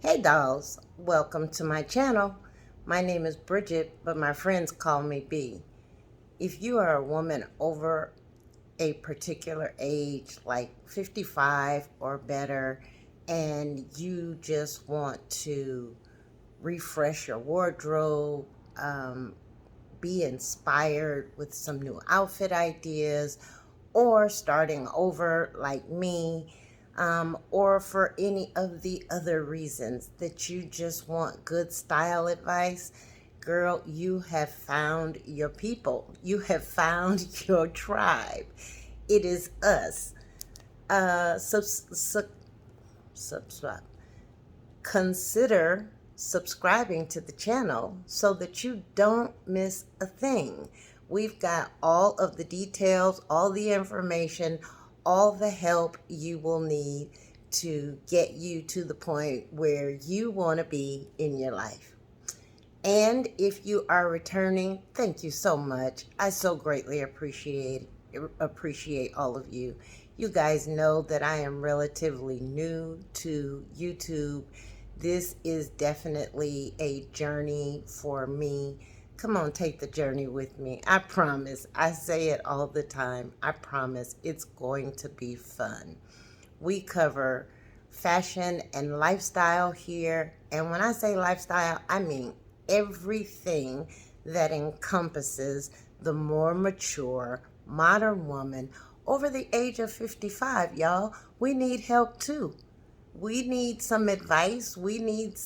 Hey dolls, welcome to my channel. My name is Bridget, but my friends call me B. If you are a woman over a particular age, like 55 or better, and you just want to refresh your wardrobe, be inspired with some new outfit ideas, or starting over like me, or for any of the other reasons that you just want good style advice, girl, you have found your people. You have found your tribe. It is us. Subscribe. Consider subscribing to the channel so that you don't miss a thing. We've got all of the details, all the information, all the help you will need to get you to the point where you want to be in your life. And if you are returning, thank you so much. I so greatly appreciate all of you. You guys know that I am relatively new to YouTube. This is definitely a journey for me. Come on, take the journey with me. I promise. I say it all the time. I promise it's going to be fun. We cover fashion and lifestyle here. And when I say lifestyle, I mean everything that encompasses the more mature, modern woman over the age of 55, y'all. We need help too. We need some advice. We need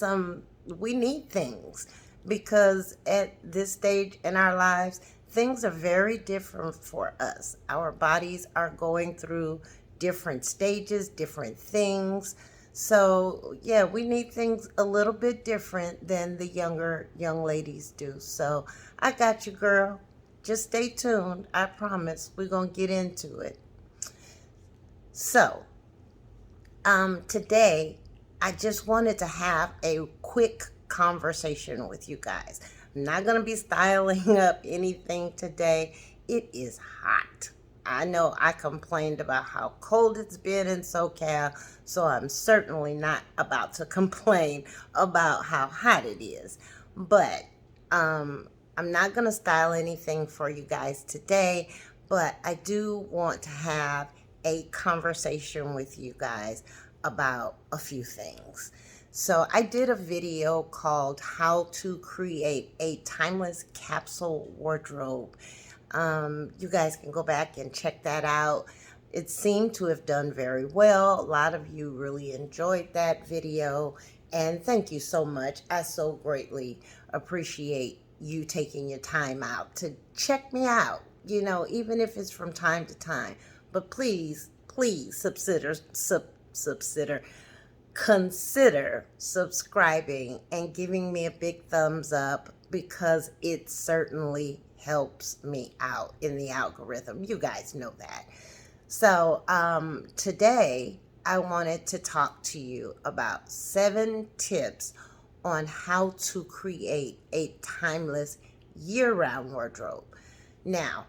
things because at this stage in our lives, things are very different for us. Our bodies are going through different stages, different things. So, yeah, we need things a little bit different than the younger young ladies do. So, I got you, girl. Just stay tuned. I promise we're going to get into it. So, today, I just wanted to have a quick conversation with you guys. I'm not going to be styling up anything today. It is hot. I know I complained about how cold it's been in SoCal, so I'm certainly not about to complain about how hot it is. But I'm not going to style anything for you guys today, but I do want to have a conversation with you guys about a few things. So I did a video called How to Create a Timeless Capsule Wardrobe. You guys can go back and check that out. It seemed to have done very well. A lot of you really enjoyed that video, and thank you so much. I so greatly appreciate you taking your time out to check me out, even if it's from time to time. But please, consider subscribing and giving me a big thumbs up because it certainly helps me out in the algorithm. You guys know that. So today I wanted to talk to you about 7 tips on how to create a timeless year-round wardrobe. Now,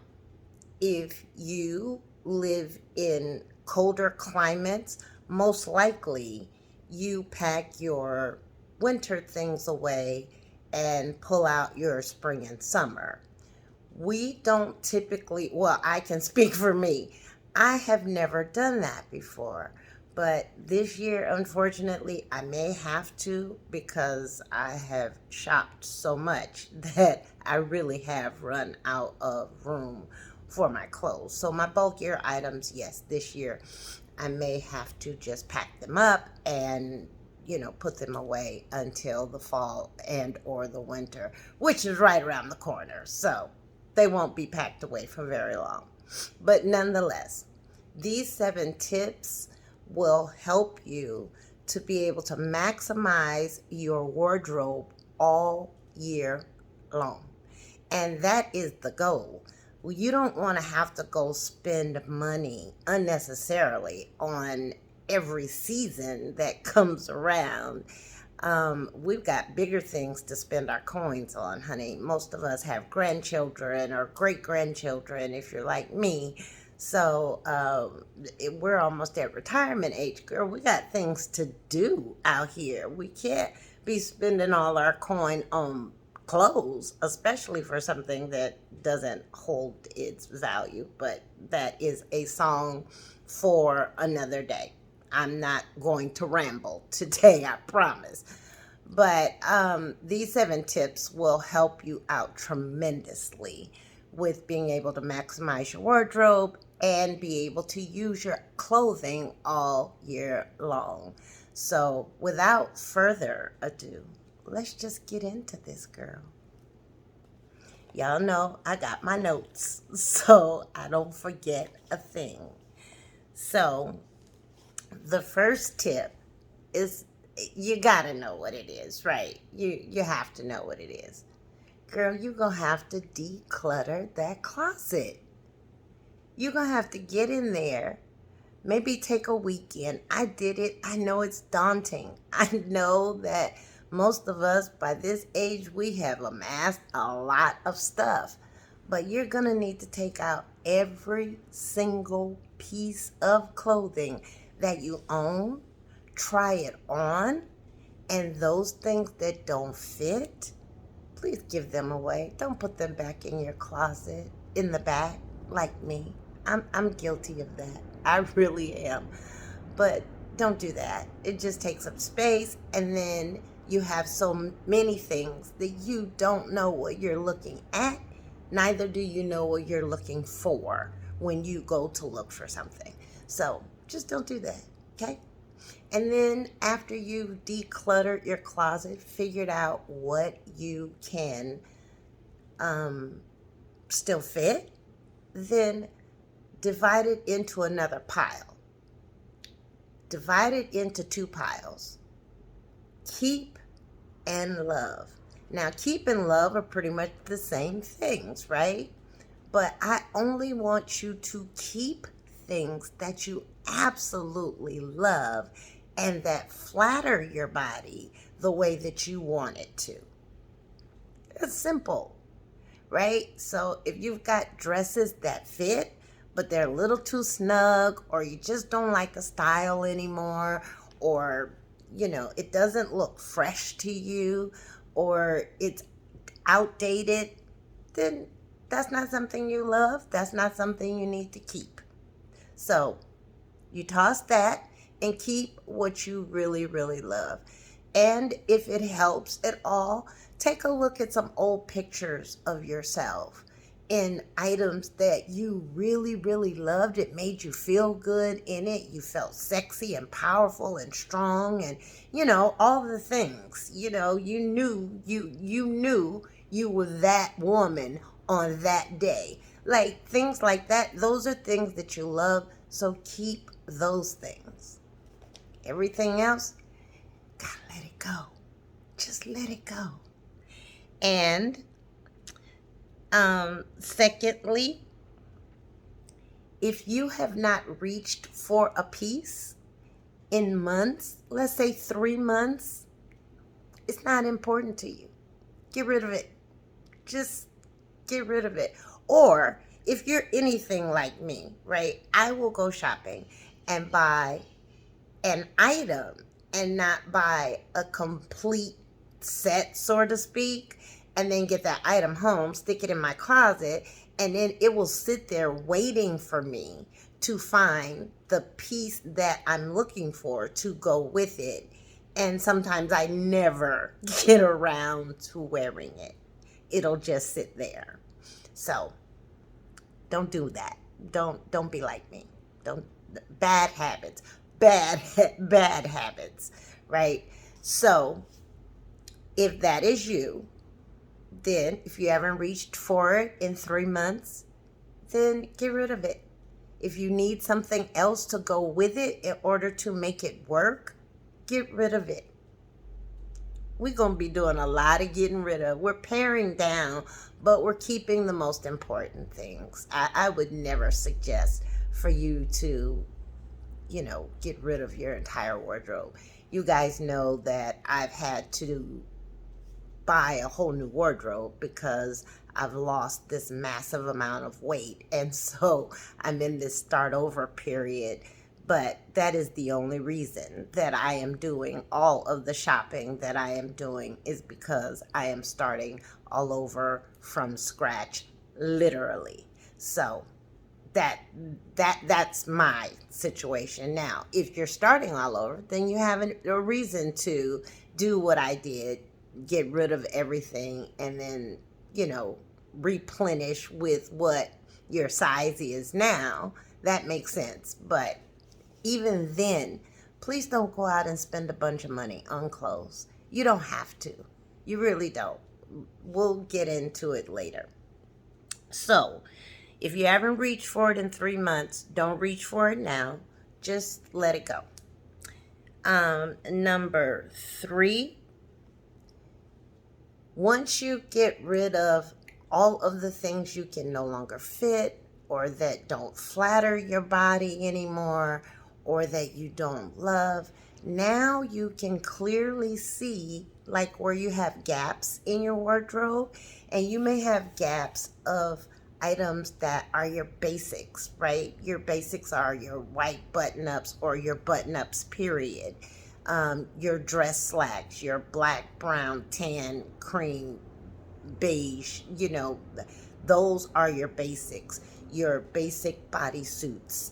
if you live in colder climates, most likely you pack your winter things away and pull out your spring and summer. We don't typically, well, I can speak for me. I have never done that before. But this year, unfortunately, I may have to because I have shopped so much that I really have run out of room for my clothes. So my bulkier items, yes, this year I may have to just pack them up and put them away until the fall and or the winter, which is right around the corner. So they won't be packed away for very long. But nonetheless, these 7 tips will help you to be able to maximize your wardrobe all year long. And that is the goal. You don't want to have to go spend money unnecessarily on every season that comes around. We've got bigger things to spend our coins on, honey. Most of us have grandchildren or great grandchildren if you're like me. So we're almost at retirement age, girl. We got things to do out here. We can't be spending all our coin on clothes, especially for something that doesn't hold its value. But that is a song for another day. I'm not going to ramble today, I promise. But these 7 tips will help you out tremendously with being able to maximize your wardrobe and be able to use your clothing all year long. So, without further ado, let's just get into this, girl. Y'all know I got my notes, so I don't forget a thing. So, the first tip is you gotta know what it is, right? You have to know what it is. Girl, you're gonna have to declutter that closet. You're gonna have to get in there. Maybe take a weekend. I did it. I know it's daunting. I know that most of us by this age we have amassed a lot of stuff. But you're gonna need to take out every single piece of clothing that you own, try it on, and those things that don't fit, please give them away. Don't put them back in your closet in the back like me. I'm guilty of that. I really am. But don't do that. It just takes up space, and then you have so many things that you don't know what you're looking at. Neither do you know what you're looking for when you go to look for something. So just don't do that, okay? And then after you've decluttered your closet, figured out what you can still fit, then divide it into another pile. Divide it into 2 piles. Keep and love. Now, keep and love are pretty much the same things, right? But I only want you to keep things that you absolutely love and that flatter your body the way that you want it to. It's simple, right? So if you've got dresses that fit, but they're a little too snug, or you just don't like the style anymore, or, it doesn't look fresh to you, or it's outdated, then that's not something you love. That's not something you need to keep. So you toss that and keep what you really, really love. And if it helps at all, take a look at some old pictures of yourself in items that you really, really loved. It made you feel good in it. You felt sexy and powerful and strong and, all the things. You knew you were that woman on that day. Like things like that. Those are things that you love. So keep those things. Everything else, gotta let it go. Just let it go. And secondly, if you have not reached for a piece in months, let's say 3 months, it's not important to you. Get rid of it. Just get rid of it. Or if you're anything like me, right, I will go shopping and buy an item and not buy a complete set, so to speak, and then get that item home, stick it in my closet, and then it will sit there waiting for me to find the piece that I'm looking for to go with it. And sometimes I never get around to wearing it. It'll just sit there. So don't do that. Don't be like me. Don't bad habits. Bad habits, right? So if that is you, then if you haven't reached for it in 3 months, then get rid of it. If you need something else to go with it in order to make it work, get rid of it. We're going to be doing a lot of getting rid of. We're paring down, but we're keeping the most important things. I would never suggest for you to, get rid of your entire wardrobe. You guys know that I've had to buy a whole new wardrobe because I've lost this massive amount of weight. And so I'm in this start over period. But that is the only reason that I am doing all of the shopping that I am doing, is because I am starting all over from scratch, literally. So that's my situation now. If you're starting all over, then you have a reason to do what I did, get rid of everything, and then, replenish with what your size is now. That makes sense. But even then, please don't go out and spend a bunch of money on clothes. You don't have to. You really don't. We'll get into it later. So, if you haven't reached for it in 3 months, don't reach for it now. Just let it go. Number 3, once you get rid of all of the things you can no longer fit, or that don't flatter your body anymore, or that you don't love, now you can clearly see, like, where you have gaps in your wardrobe. And you may have gaps of items that are your basics, right? Your basics are your white button-ups, or your button-ups, period. Your dress slacks, your black, brown, tan, cream, beige, those are your basics. Your basic bodysuits,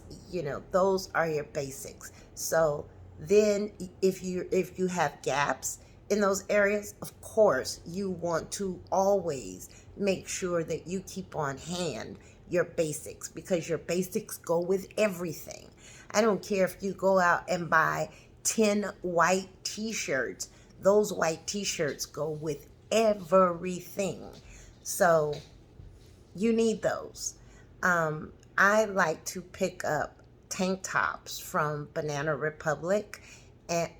those are your basics. So then if you have gaps in those areas, of course you want to always make sure that you keep on hand your basics, because your basics go with everything. I don't care if you go out and buy 10 white t-shirts. Those white t-shirts go with everything. So you need those. I like to pick up tank tops from Banana Republic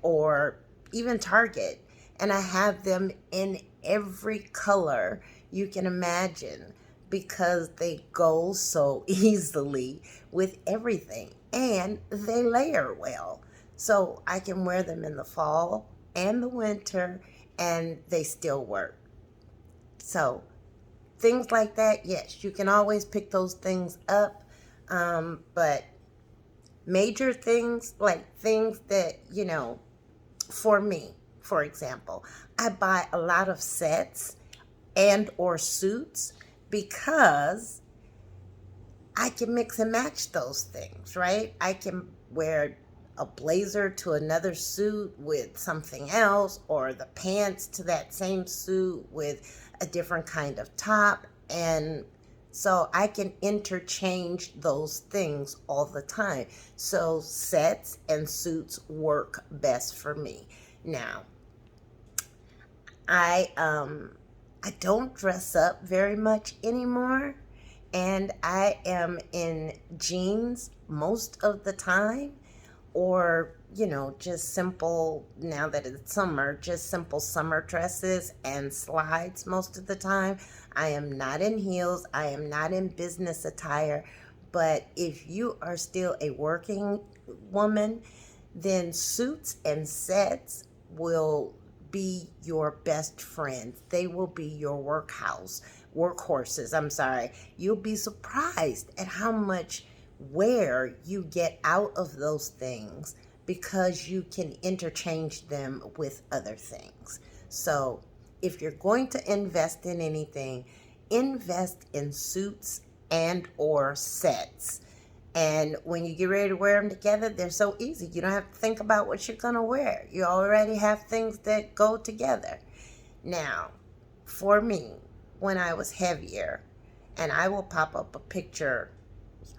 or even Target, and I have them in every color you can imagine, because they go so easily with everything, and they layer well. So I can wear them in the fall and the winter, and they still work. So things like that, yes, you can always pick those things up. But major things, like things that, for me, for example, I buy a lot of sets and or suits, because I can mix and match those things, right? I can wear a blazer to another suit with something else, or the pants to that same suit with a different kind of top. And so I can interchange those things all the time. So sets and suits work best for me. Now, I don't dress up very much anymore, and I am in jeans most of the time, or just simple, now that it's summer, just simple summer dresses and slides most of the time. I am not in heels. I am not in business attire. But if you are still a working woman, then suits and sets will be your best friends. They will be your workhorses. I'm sorry. You'll be surprised at how much wear you get out of those things, because you can interchange them with other things. So if you're going to invest in anything, invest in suits and or sets. And when you get ready to wear them together, they're so easy. You don't have to think about what you're going to wear. You already have things that go together. Now, for me, when I was heavier, and I will pop up a picture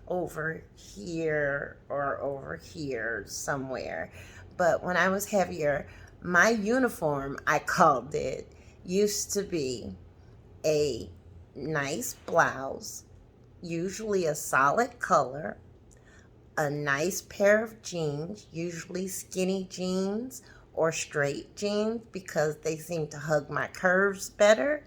over here or over here somewhere, but when I was heavier, my uniform, I called it, used to be a nice blouse, usually a solid color, a nice pair of jeans, usually skinny jeans or straight jeans, because they seem to hug my curves better,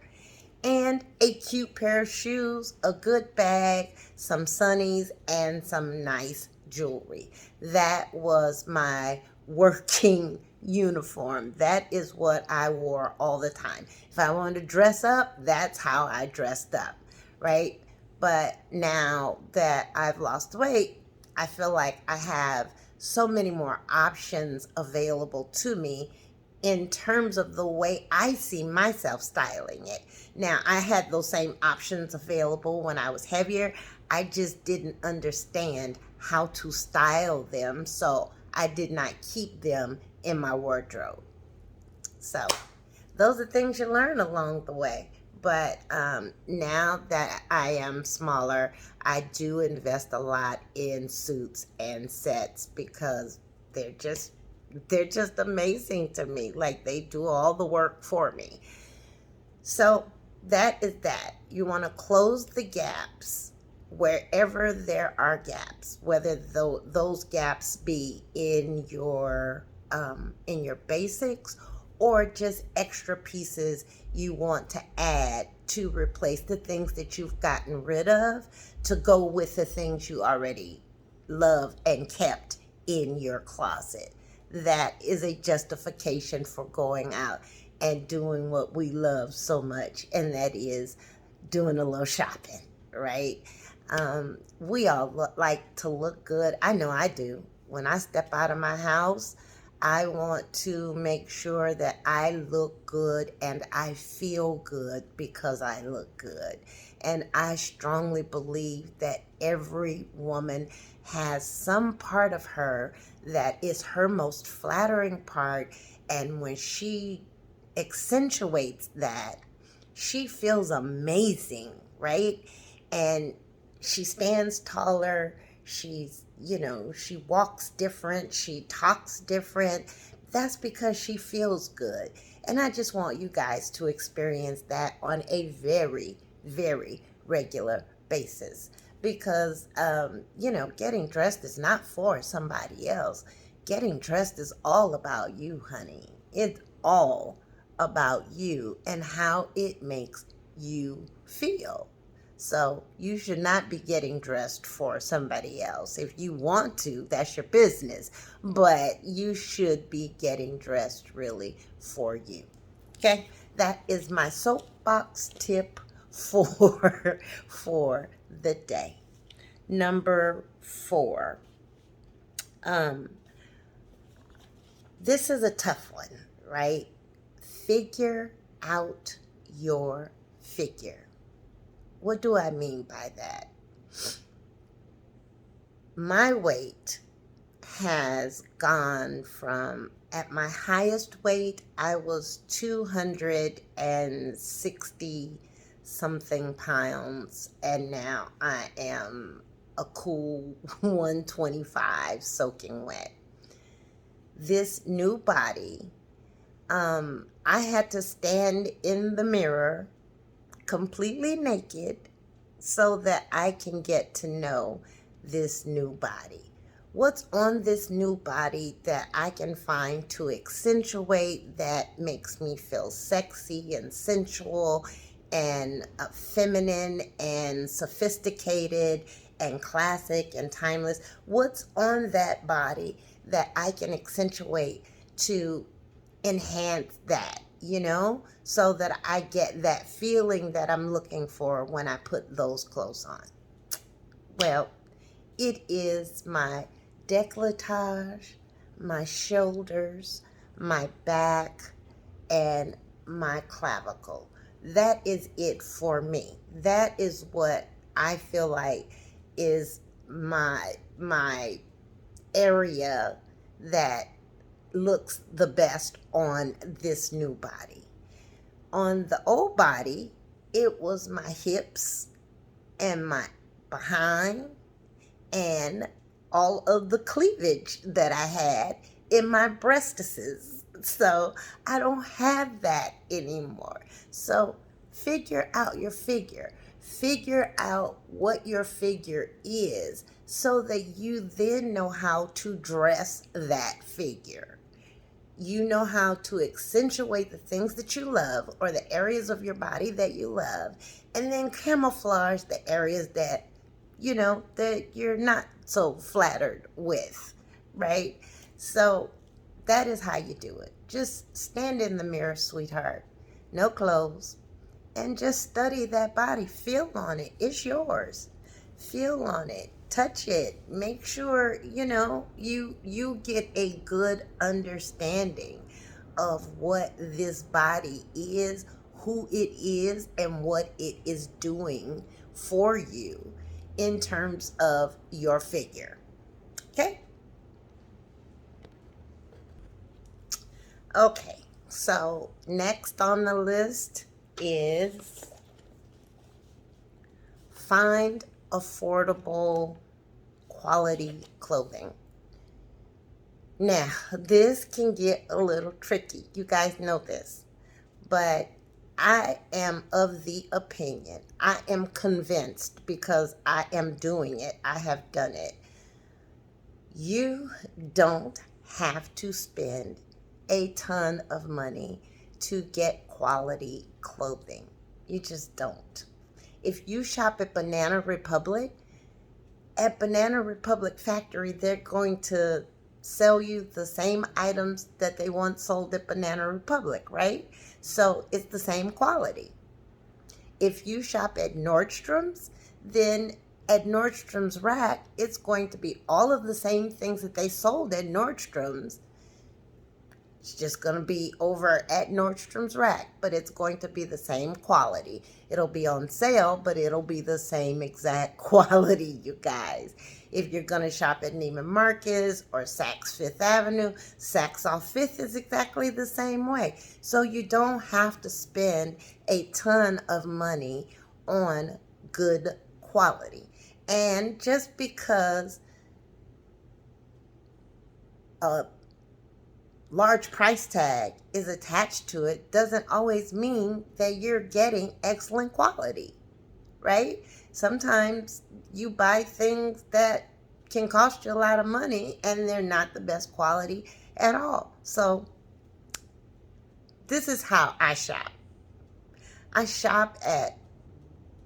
and a cute pair of shoes, a good bag, some sunnies, and some nice jewelry. That was my working uniform. That is what I wore all the time. If I wanted to dress up, that's how I dressed up, right? But now that I've lost weight, I feel like I have so many more options available to me in terms of the way I see myself styling it. Now, I had those same options available when I was heavier. I just didn't understand how to style them, so I did not keep them in my wardrobe. So, those are things you learn along the way. But now that I am smaller, I do invest a lot in suits and sets because they're just they're just amazing to me. Like they do all the work for me. So that is that. You want to close the gaps wherever there are gaps, whether those gaps be in your basics or just extra pieces you want to add to replace the things that you've gotten rid of to go with the things you already love and kept in your closet. That is a justification for going out and doing what we love so much, and that is doing a little shopping, right? We all like to look good. I know I do. When I step out of my house, I want to make sure that I look good and I feel good because I look good. And I strongly believe that every woman has some part of her that is her most flattering part. And when she accentuates that, she feels amazing, right? And she stands taller. She walks different. She talks different. That's because she feels good. And I just want you guys to experience that on a very, very regular basis. Because, getting dressed is not for somebody else. Getting dressed is all about you, honey. It's all about you and how it makes you feel. So you should not be getting dressed for somebody else. If you want to, that's your business. But you should be getting dressed really for you. Okay? That is my soapbox tip for for the day. Number 4. Um, this is a tough one, right? Figure out your figure. What do I mean by that? My weight has gone from, at my highest weight, I was 260 something pounds, and now I am a cool 125 soaking wet. This new body, I had to stand in the mirror completely naked so that I can get to know this new body. What's on this new body that I can find to accentuate that makes me feel sexy and sensual and feminine and sophisticated and classic and timeless? What's on that body that I can accentuate to enhance that, so that I get that feeling that I'm looking for when I put those clothes on? Well, it is my décolletage, my shoulders, my back, and my clavicle. That is it for me. That is what I feel like is my area that looks the best on this new body. On the old body, it was my hips and my behind and all of the cleavage that I had in my breastises. So I don't have that anymore. So figure out your figure. Figure out what your figure is so that you then know how to dress that figure. You know how to accentuate the things that you love or the areas of your body that you love, and then camouflage the areas that that you're not so flattered with, right? So that is how you do it. Just stand in the mirror, sweetheart. No clothes. And just study that body. Feel on it. It's yours. Feel on it. Touch it. Make sure, you get a good understanding of what this body is, who it is, and what it is doing for you in terms of your figure. Okay? Okay. So, next on the list is find affordable quality clothing. Now, this can get a little tricky. You guys know this. But I am of the opinion, I am convinced because I am doing it, I have done it. You don't have to spend a ton of money to get quality clothing. You just don't. If you shop at Banana Republic Factory, they're going to sell you the same items that they once sold at Banana Republic, right? So it's the same quality. If you shop at Nordstrom's, then at Nordstrom's Rack, it's going to be all of the same things that they sold at Nordstrom's. It's just going to be over at Nordstrom's Rack, but it's going to be the same quality. It'll be on sale, but it'll be the same exact quality, you guys. If you're going to shop at Neiman Marcus or Saks Fifth Avenue, Saks off Fifth is exactly the same way. So you don't have to spend a ton of money on good quality. And just because a large price tag is attached to it doesn't always mean that you're getting excellent quality, right? Sometimes you buy things that can cost you a lot of money and they're not the best quality at all. So this is how I shop. I shop at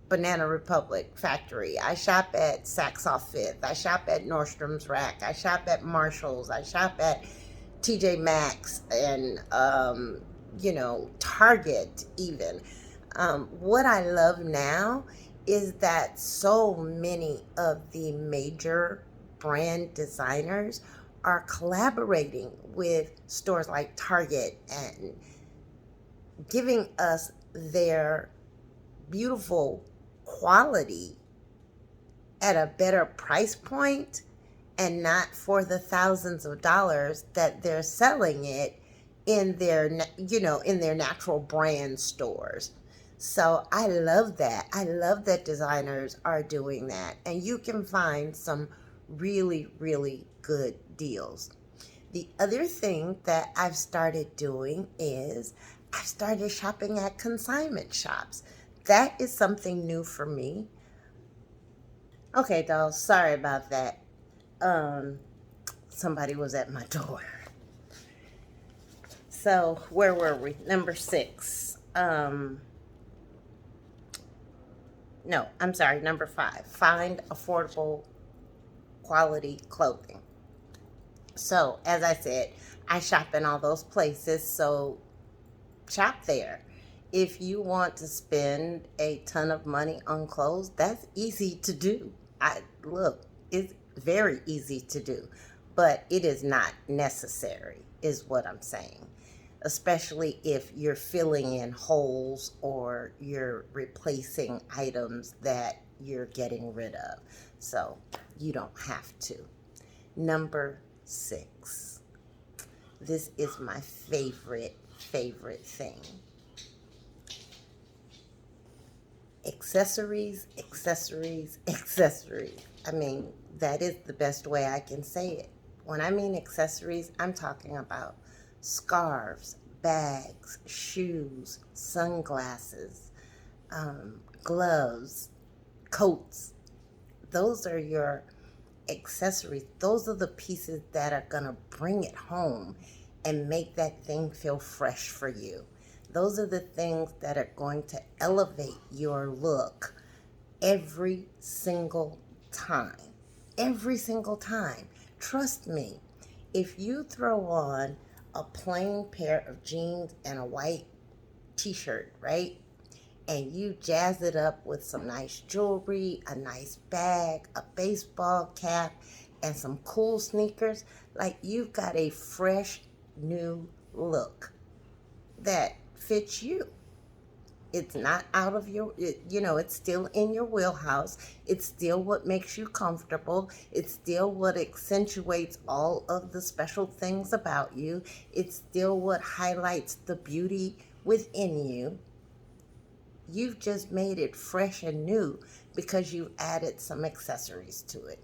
Banana Republic Factory. I shop at Saks off Fifth. I shop at Nordstrom's Rack. I shop at Marshall's. I shop at TJ Maxx and, Target even. What I love now is that so many of the major brand designers are collaborating with stores like Target and giving us their beautiful quality at a better price point and not for the thousands of dollars that they're selling it in their natural brand stores. So I love that. I love that designers are doing that. And you can find some really, really good deals. The other thing that I've started doing is I've started shopping at consignment shops. That is something new for me. Okay, dolls, sorry about that. Somebody was at my door. So where were we? Number 6. No, I'm sorry, number 5. Find affordable quality clothing. So as I said, I shop in all those places, so shop there. If you want to spend a ton of money on clothes, that's easy to do. It's very easy to do, but it is not necessary, is what I'm saying. Especially if you're filling in holes or you're replacing items that you're getting rid of. So you don't have to. Number 6. This is my favorite thing. Accessories. I mean, that is the best way I can say it. When I mean accessories, I'm talking about scarves, bags, shoes, sunglasses, gloves, coats. Those are your accessories. Those are the pieces that are going to bring it home and make that thing feel fresh for you. Those are the things that are going to elevate your look every single time. Every single time. Trust me, if you throw on a plain pair of jeans and a white t-shirt, right? And you jazz it up with some nice jewelry, a nice bag, a baseball cap, and some cool sneakers, like you've got a fresh new look that fits you. It's not out of it's still in your wheelhouse. It's still what makes you comfortable. It's still what accentuates all of the special things about you. It's still what highlights the beauty within you. You've just made it fresh and new because you added some accessories to it.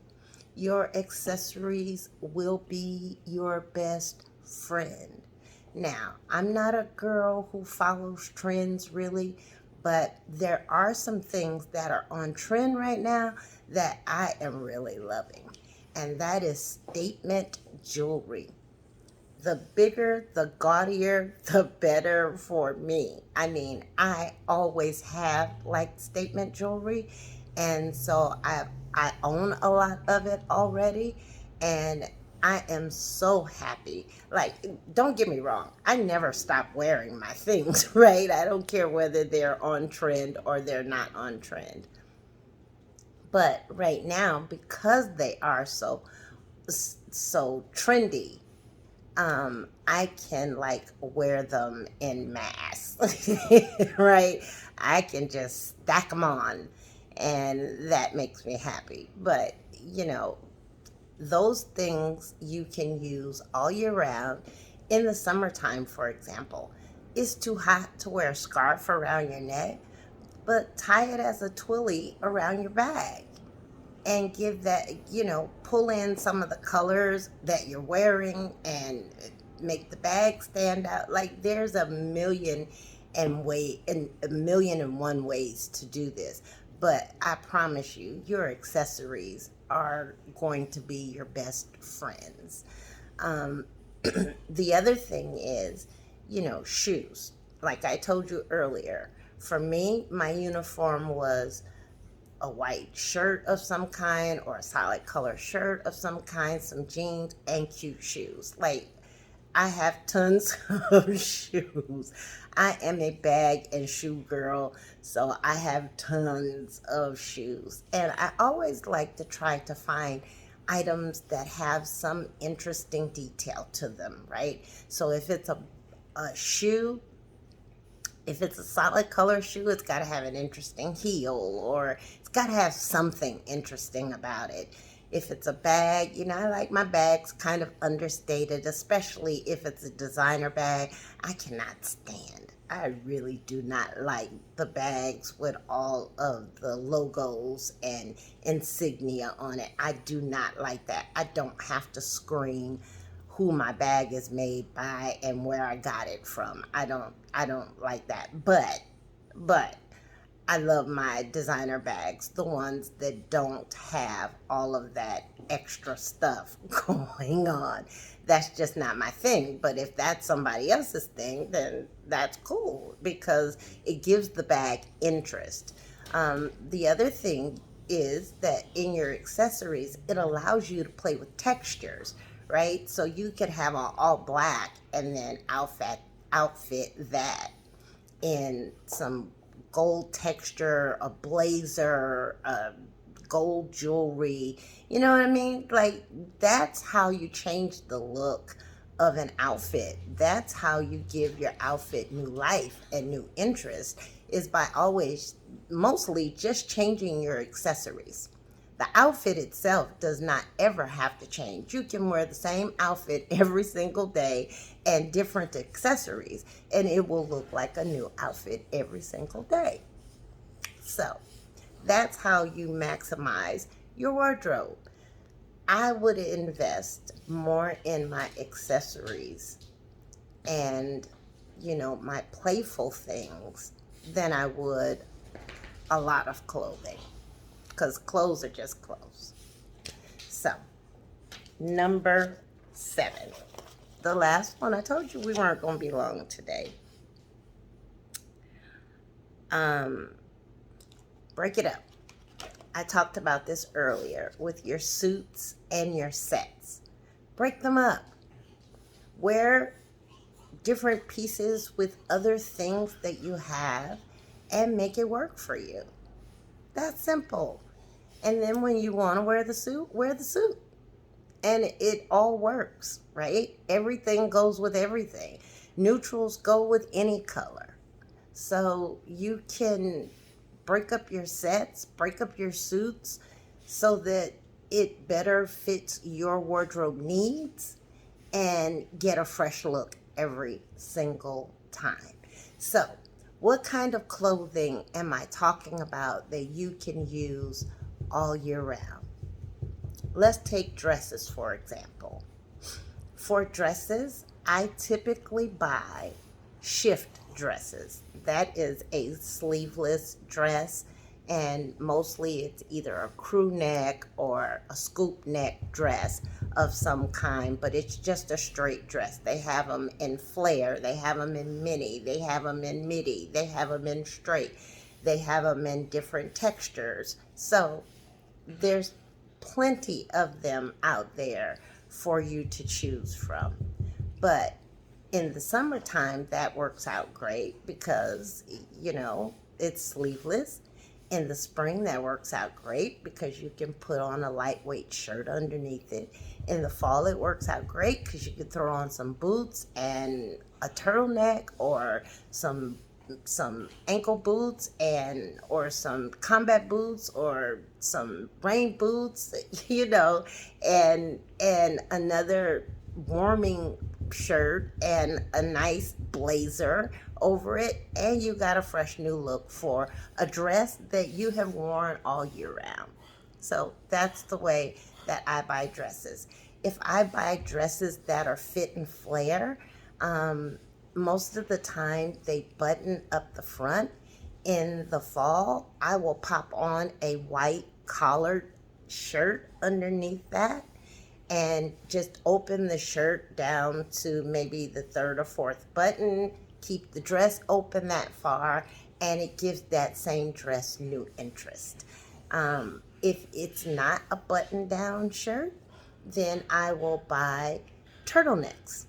Your accessories will be your best friend. Now, I'm not a girl who follows trends really, but there are some things that are on trend right now that I am really loving, and that is statement jewelry. The bigger, the gaudier, the better for me. I mean, I always have liked statement jewelry, and so I own a lot of it already, and I am so happy. Like, don't get me wrong, I never stop wearing my things, right? I don't care whether they're on trend or they're not on trend. But right now, because they are so trendy, I can like wear them in mass, right? I can just stack them on, and that makes me happy. But those things you can use all year round. In the summertime, for example, it's too hot to wear a scarf around your neck, but tie it as a twilly around your bag and give that, pull in some of the colors that you're wearing and make the bag stand out. Like there's a million and one ways to do this. But I promise you, your accessories are going to be your best friends. Um, the other thing is, shoes. Like I told you earlier, for me, my uniform was a white shirt of some kind or a solid color shirt of some kind, some jeans, and cute shoes. Like, I have tons of shoes. I am a bag and shoe girl, so I have tons of shoes. And I always like to try to find items that have some interesting detail to them, right? So if it's a shoe, if it's a solid color shoe, it's got to have an interesting heel, or it's got to have something interesting about it. If it's a bag, I like my bags kind of understated, especially if it's a designer bag. I cannot stand. I really do not like the bags with all of the logos and insignia on it. I do not like that. I don't have to scream who my bag is made by and where I got it from. I don't like that. But I love my designer bags, the ones that don't have all of that extra stuff going on. That's just not my thing. But if that's somebody else's thing, then that's cool because it gives the bag interest. The other thing is that in your accessories, it allows you to play with textures, right? So you could have an all black and then outfit that in some gold texture, a blazer, gold jewelry. You know what I mean? Like, that's how you change the look of an outfit. That's how you give your outfit new life and new interest, is by always, mostly just changing your accessories. The outfit itself does not ever have to change. You can wear the same outfit every single day and different accessories, and it will look like a new outfit every single day. So that's how you maximize your wardrobe. I would invest more in my accessories and, my playful things than I would a lot of clothing, because clothes are just clothes. So, number 7. The last one. I told you we weren't going to be long today. Break it up. I talked about this earlier with your suits and your sets. Break them up. Wear different pieces with other things that you have and make it work for you. That's simple. And then when you want to wear the suit. And it all works, right? Everything goes with everything. Neutrals go with any color. So you can break up your sets, break up your suits so that it better fits your wardrobe needs and get a fresh look every single time. So, what kind of clothing am I talking about that you can use all year round? Let's take dresses, for example. For dresses, I typically buy shift dresses. That is a sleeveless dress, and mostly it's either a crew neck or a scoop neck dress of some kind, but it's just a straight dress. They have them in flare, they have them in mini, they have them in midi, they have them in straight, they have them in different textures. So there's plenty of them out there for you to choose from. But in the summertime, that works out great because, it's sleeveless. In the spring, that works out great because you can put on a lightweight shirt underneath it. In the fall, it works out great because you can throw on some boots and a turtleneck or some ankle boots or some combat boots or some rain boots, and another warming shirt and a nice blazer over it, and you got a fresh new look for a dress that you have worn all year round. So that's the way that I buy dresses. If I buy dresses that are fit and flare, most of the time they button up the front. In the fall, I will pop on a white collared shirt underneath that and just open the shirt down to maybe the third or fourth button, keep the dress open that far, and it gives that same dress new interest. If it's not a button down shirt, then I will buy turtlenecks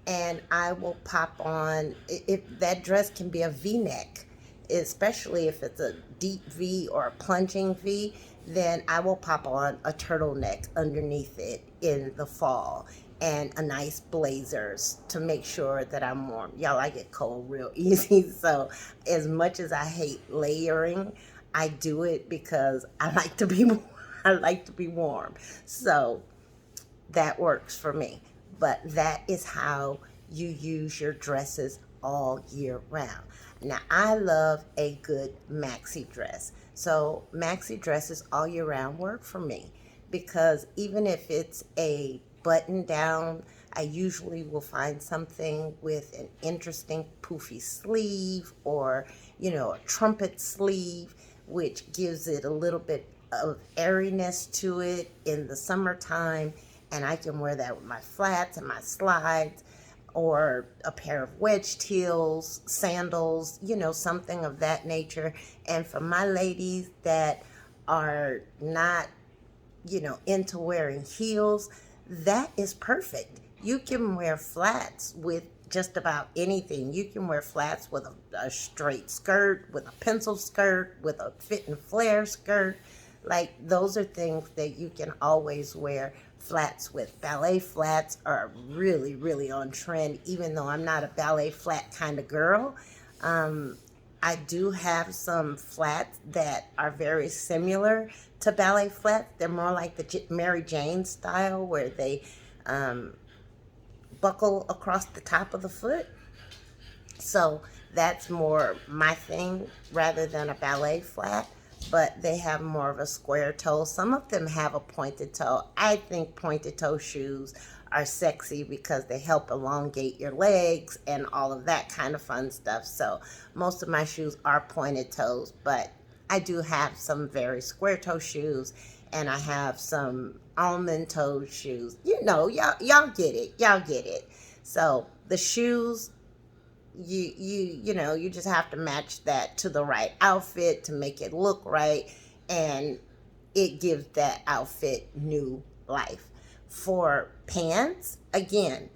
and I will pop on, if that dress can be a V-neck, especially if it's a deep V or a plunging V, then I will pop on a turtleneck underneath it in the fall and a nice blazers to make sure that I'm warm. Y'all, I get cold real easy, so as much as I hate layering, I do it because I like to be warm. So that works for me. But that is how you use your dresses all year round. Now, I love a good maxi dress. So maxi dresses all year round work for me because even if it's a button down, I usually will find something with an interesting poofy sleeve or, a trumpet sleeve, which gives it a little bit of airiness to it in the summertime. And I can wear that with my flats and my slides or a pair of wedge heels, sandals, something of that nature. And for my ladies that are not, into wearing heels, that is perfect. You can wear flats with just about anything. You can wear flats with a straight skirt, with a pencil skirt, with a fit and flare skirt. Like, those are things that you can always wear flats with. Ballet flats are really, really on trend, even though I'm not a ballet flat kind of girl. I do have some flats that are very similar to ballet flats. They're more like the Mary Jane style where they buckle across the top of the foot. So that's more my thing rather than a ballet flat, but they have more of a square toe. Some of them have a pointed toe. I think pointed toe shoes are sexy because they help elongate your legs and all of that kind of fun stuff. So most of my shoes are pointed toes, but I do have some very square toe shoes and I have some almond toe shoes. Y'all get it. Y'all get it. So the shoes, you just have to match that to the right outfit to make it look right, and it gives that outfit new life. For pants, again,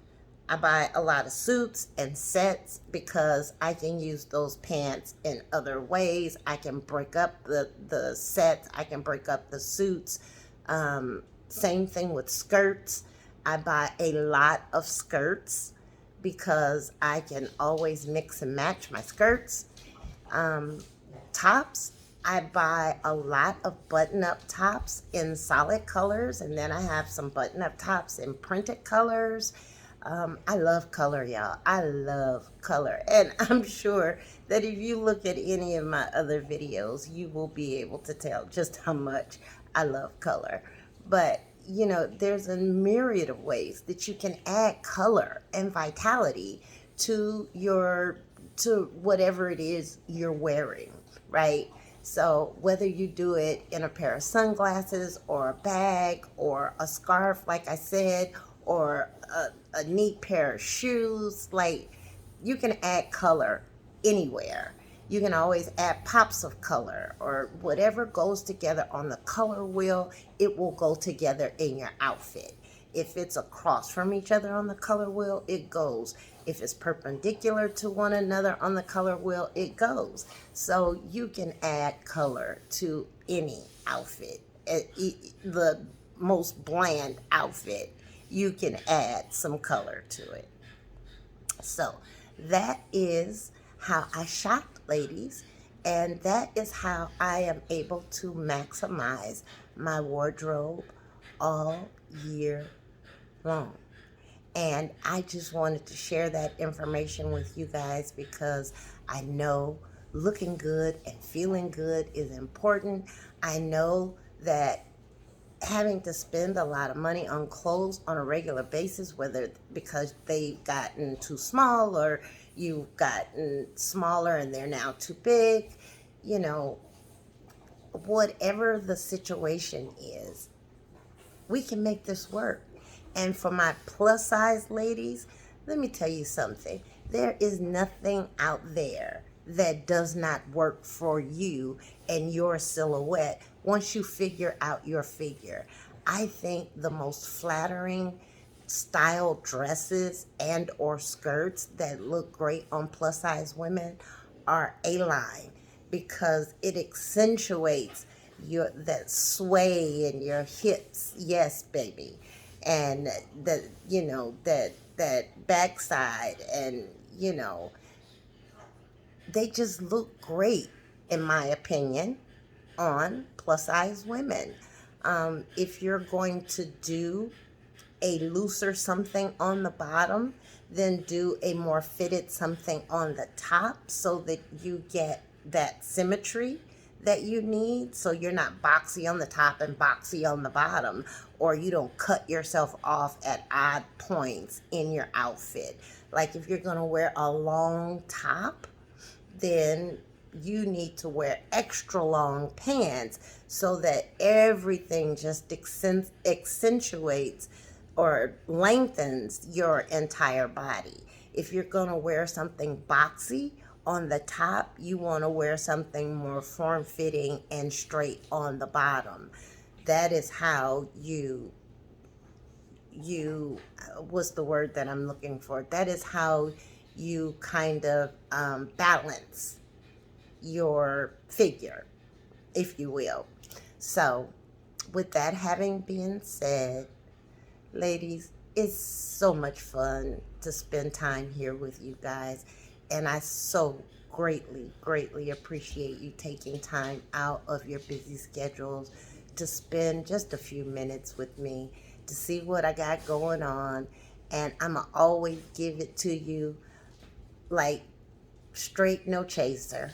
I buy a lot of suits and sets because I can use those pants in other ways. I can break up the sets. I can break up the suits. Same thing with skirts. I buy a lot of skirts because I can always mix and match my skirts. Tops, I buy a lot of button-up tops in solid colors, and then I have some button-up tops in printed colors. I love color, y'all. I love color. And I'm sure that if you look at any of my other videos, you will be able to tell just how much I love color. But, you know, there's a myriad of ways that you can add color and vitality to to whatever it is you're wearing, right? So whether you do it in a pair of sunglasses or a bag or a scarf, like I said, or a neat pair of shoes, like you can add color anywhere. You can always add pops of color or whatever goes together on the color wheel, it will go together in your outfit. If it's across from each other on the color wheel, it goes. If it's perpendicular to one another on the color wheel, it goes. So you can add color to any outfit. The most bland outfit, you can add some color to it. So that is how I shop, ladies, and that is how I am able to maximize my wardrobe all year long. And I just wanted to share that information with you guys because I know looking good and feeling good is important. I know that having to spend a lot of money on clothes on a regular basis, whether because they've gotten too small or you've gotten smaller and they're now too big, you know, whatever the situation is, we can make this work. And for my plus size ladies, let me tell you something. There is nothing out there that does not work for you and your silhouette once you figure out your figure. I think the most flattering style dresses and or skirts that look great on plus size women are A-line because it accentuates your that sway in your hips. Yes, baby. And the that backside, and they just look great in my opinion on plus size women. If you're going to do a looser something on the bottom, then do a more fitted something on the top so that you get that symmetry that you need, so you're not boxy on the top and boxy on the bottom, or you don't cut yourself off at odd points in your outfit. Like if you're going to wear a long top, then you need to wear extra long pants so that everything just accentuates or lengthens your entire body. If you're going to wear something boxy on the top, you want to wear something more form-fitting and straight on the bottom. That is how you what's the word that I'm looking for? That is how you kind of balance your figure, if you will. So with that having been said, ladies, it's so much fun to spend time here with you guys, and I so greatly appreciate you taking time out of your busy schedules to spend just a few minutes with me to see what I got going on. And I'ma always give it to you like straight, no chaser.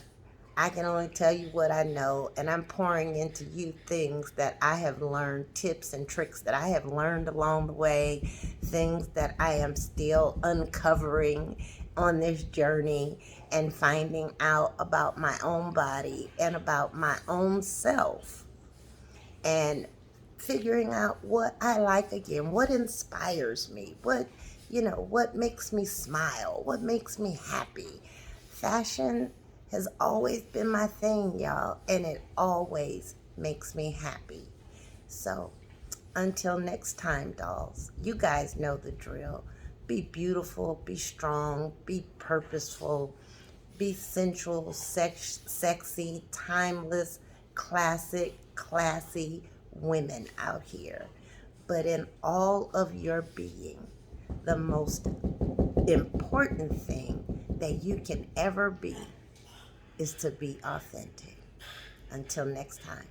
I can only tell you what I know, and I'm pouring into you things that I have learned, tips and tricks that I have learned along the way, things that I am still uncovering on this journey and finding out about my own body and about my own self, and figuring out what I like again, what inspires me, what makes me smile, what makes me happy. Fashion has always been my thing, y'all, and it always makes me happy. So until next time, dolls, you guys know the drill. Be beautiful, be strong, be purposeful, be sensual, sexy, timeless, classic, classy women out here. But in all of your being, the most important thing that you can ever be is to be authentic. Until next time.